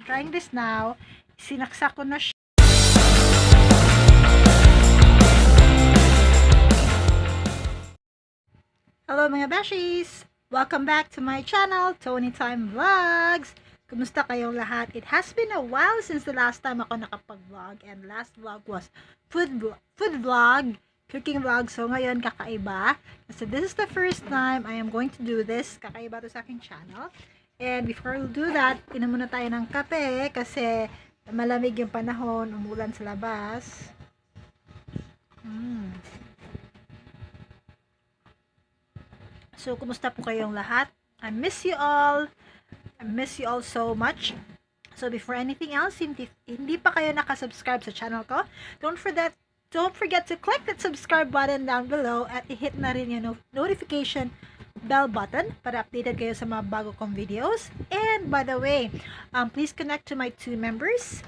Trying this now. Sinaksak ko na siya. Hello mga beshies! Welcome back to my channel, Tony Time Vlogs! Kumusta kayong lahat? It has been a while since the last time ako nakapag-vlog, and last vlog was food vlog, cooking vlog. So ngayon kakaiba. So this is the first time I am going to do this. Kakaiba to sa aking channel. And before we do that, inom muna tayo ng kape kasi malamig yung panahon, umulan sa labas. So, kumusta po kayong lahat? I miss you all. I miss you all so much. So, before anything else, hindi pa kayo nakasubscribe sa channel ko, don't forget to click that subscribe button down below at i-hit na rin yung notification bell button para updated kayo sa mga bago kong videos. And by the way, please connect to my two members.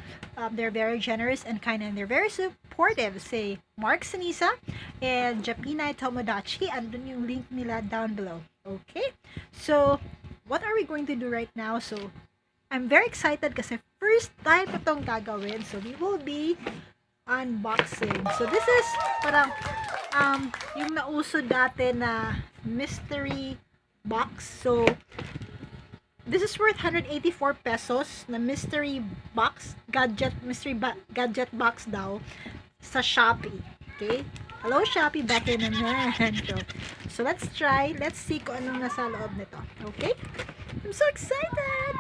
They're very generous and kind, and they're very supportive. Say Mark Sinisa and Japinay Tomodachi. Andun yung link nila down below. Okay? So, what are we going to do right now? So, I'm very excited kasi first time itong gagawin. So, we will be unboxing. So, this is parang yung nauso dati na mystery box. So, this is worth 184 pesos na mystery box, mystery gadget box daw sa Shopee. Okay? Hello Shopee, back in naman. So, let's try. Let's see kung anong nasa loob nito. Okay? I'm so excited!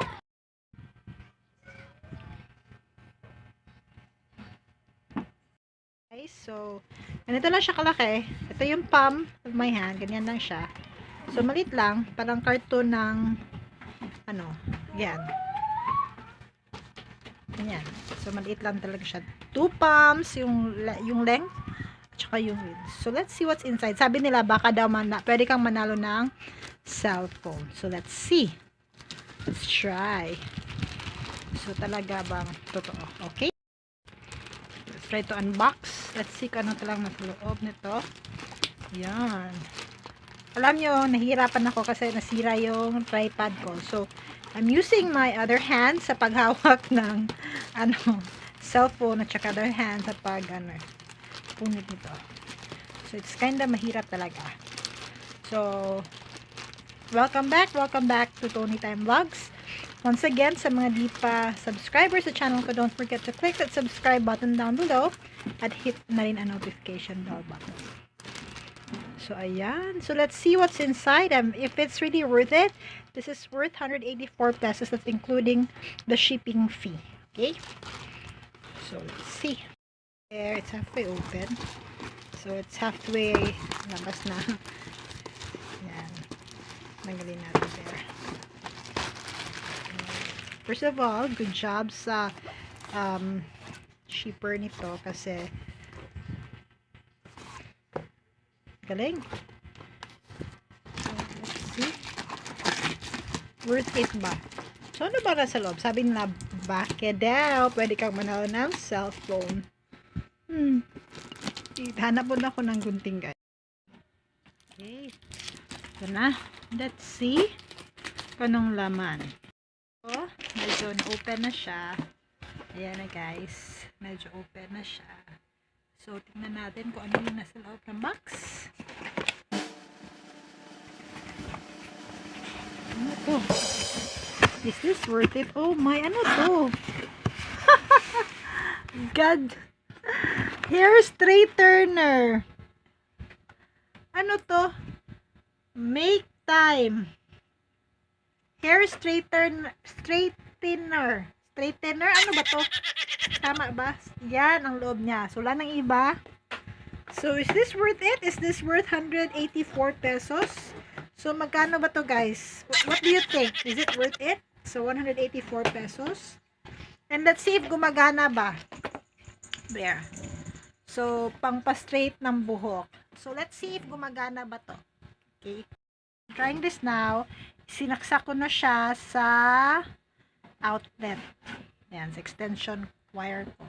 Okay, so, ganito lang siya kalaki. Ito yung palm of my hand. Ganyan lang siya. So, maliit lang. Parang cartoon ng yan. Ganyan. So, maliit lang talaga siya. 2 palms, yung length, at saka yung width. So, let's see what's inside. Sabi nila, baka daw pwede kang manalo ng cellphone. So, let's see. Let's try. So, talaga bang totoo? Okay? Let's try to unbox. Let's see kung ano talang nasa loob nito. Yan. Alam nyo, nahihirapan ako kasi nasira yung tripod ko. So, I'm using my other hand sa paghawak ng cellphone at saka other hand sa punit nito. So, it's kinda mahirap talaga. So, welcome back to Tony Time Vlogs. Once again, sa mga di pa subscribers sa channel ko, don't forget to click that subscribe button down below at hit na rin ang notification bell button. So, ayan. So, let's see what's inside. If it's really worth it, this is worth 184 pesos. That's including the shipping fee. Okay? So, let's see. There, it's halfway open. So, it's halfway labas na. Ayan. Tanggalin natin there. First of all, good job sa shipper nito kasi galing. So, let's see. Worth it ba? So, ano ba nasa loob? Sabi nila, bakit daw? Pwede kang manalo ng cellphone. Hanap mo na ako ng gunting, guys. Okay. Ito na. Let's see kung anong laman. So, medyo na-open na siya. Ayan na, guys. Medyo open na siya. So, tingnan natin kung ano yung nasa loob ng box. Ano to? Is this worth it? Oh my, ano to? God. Hair straightener. Ano to? Make time. Hair straightener. Straightener? Ano ba to? Tama ba? Yan ang loob niya. So, wala nang iba. So, is this worth it? Is this worth 184 pesos? So, magkano ba to, guys? What do you think? Is it worth it? So, 184 pesos. And let's see if gumagana ba. There. So, pang-pa-straight ng buhok. So, let's see if gumagana ba to. Okay. Trying this now. Sinaksak ko na siya sa outlet. Ayan, sa extension wire ko.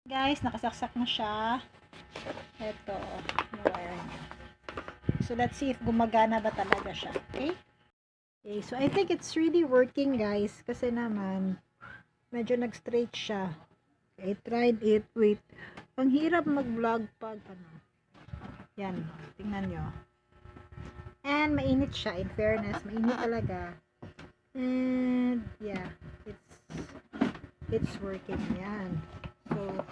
Guys, nakasaksak na siya. Ito, yung wire niya. So, let's see if gumagana ba talaga siya. Okay? Okay, so I think it's really working, guys. Kasi naman, medyo nag-straight siya. I tried it. Wait. Ang hirap mag-vlog pag ano. Yan. Tingnan nyo. And mainit siya. In fairness, mainit talaga. And yeah. It's working. Yan. So,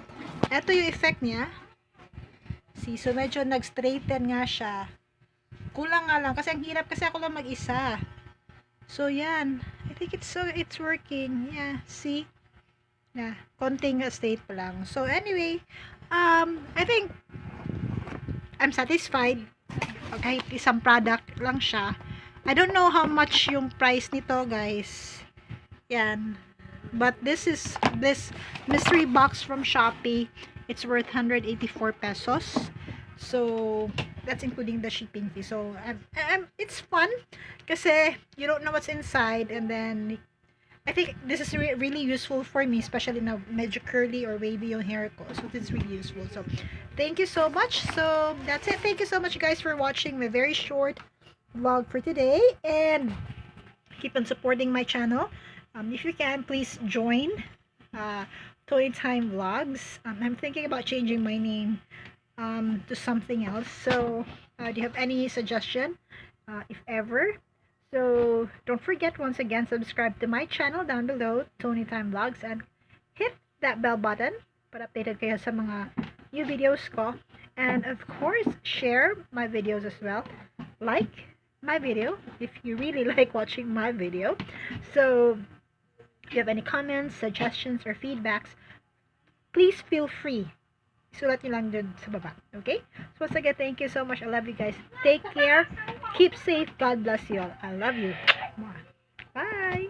eto yung effect niya. See, so medyo nag-straighten nga siya. Kulang nga lang. Kasi ang hirap kasi ako lang mag-isa. So, yan. I think it's working. Yeah. See? Yeah. Konting state pa lang. So, anyway, I think I'm satisfied. Kahit isang product lang siya. I don't know how much yung price nito, guys. Yan. But this mystery box from Shopee. It's worth 184 pesos. So, that's including the shipping fee. So, it's fun kasi you don't know what's inside, and then I think this is really useful for me, especially na medyo curly or wavy yung hair ko. So, this is really useful. So, thank you so much. So, that's it. Thank you so much, guys, for watching my very short vlog for today. And keep on supporting my channel. If you can, please join Tony Time Vlogs. I'm thinking about changing my name to something else. So, do you have any suggestion? If ever. So, don't forget, once again, subscribe to my channel down below, Tony Time Vlogs, and hit that bell button para updated kayo sa mga new videos ko. And, of course, share my videos as well. Like my video if you really like watching my video. So, if you have any comments, suggestions, or feedbacks, please feel free. Sulat nyo lang dun sa baba. Okay? So, once again, thank you so much. I love you guys. Take care. Keep safe. God bless you all. I love you. Bye.